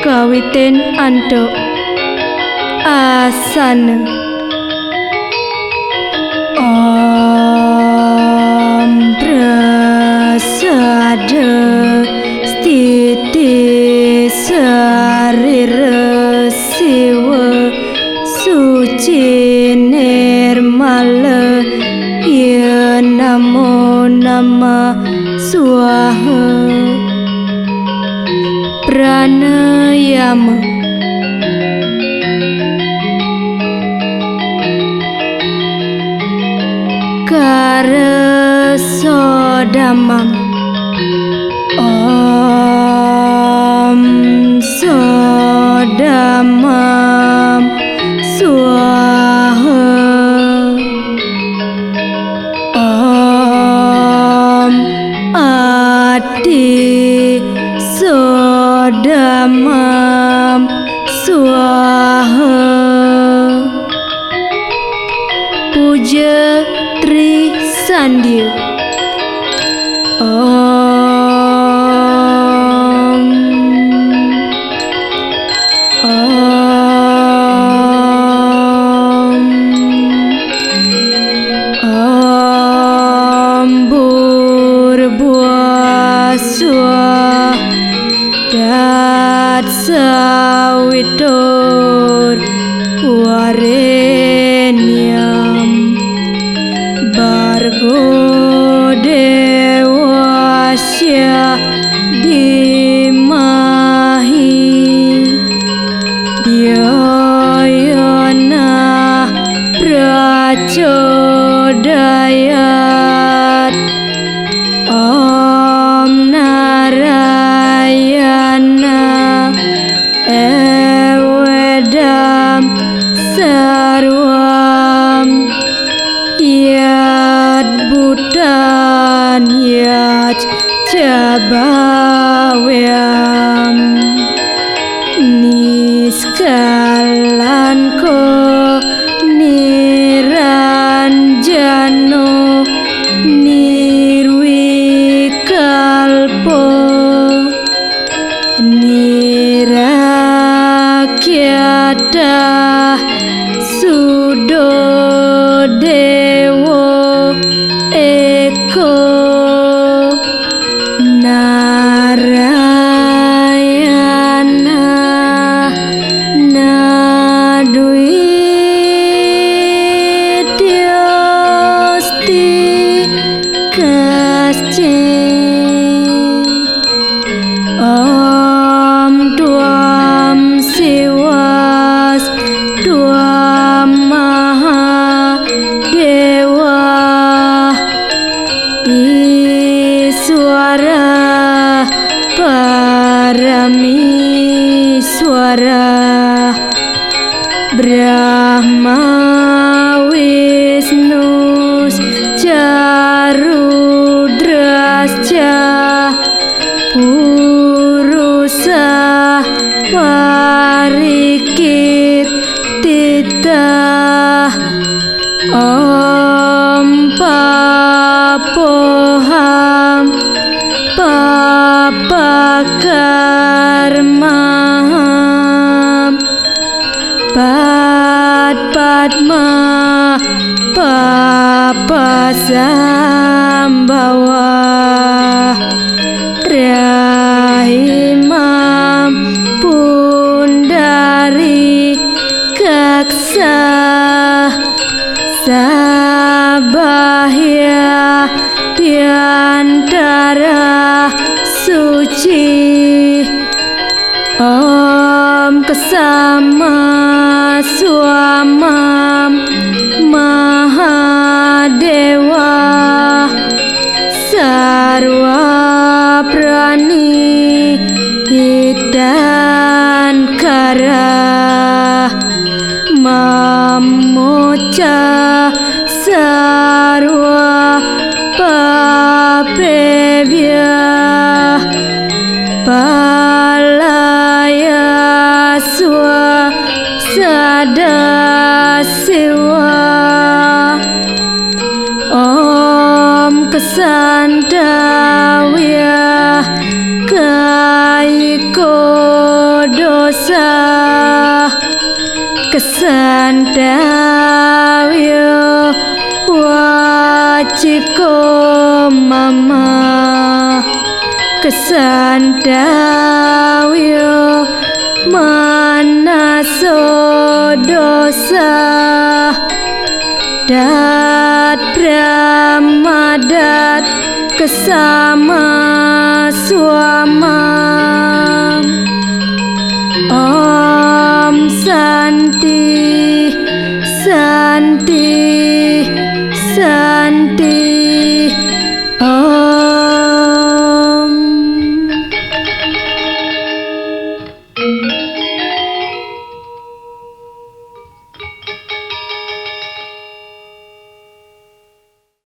Kawiten antuk asana Om prasada stiti sarira siwa suci nirmala ya namo nama swaha pranayama karasodamam Om sodamam swaha Om ati sodamam swaha puja Trisandya Om Bhurbhuvaswah Tatsavitur Varenyam Bhargo Devasya Dhimahi Dhyayana Prachodayat Om Narayana Evedam Sarvam Yad Bhutan Yad Jabavyam Niskalanko Niranjano Nirvikalpo Nirakyata Sudodewo Eko Narayana Nadwityosti Kascit Om Dwam Siwas Dwam Mahadewa Iswara Parameswara Brahma Vishnu Charudrascha Purusa Parikitita Om Papoham Papakarmaham Padma Papasambhava Rahimam Pundari Kaksa Sabahya Tiantara Suci Om Kesama Swamam Mahadewa Sarwa Prani Hitankara Mamocha Sa kesandawya kaiko dosa kesandawya waciko mama kesandawya manaso dosa dat brahmadat kesama swama om santi santi santi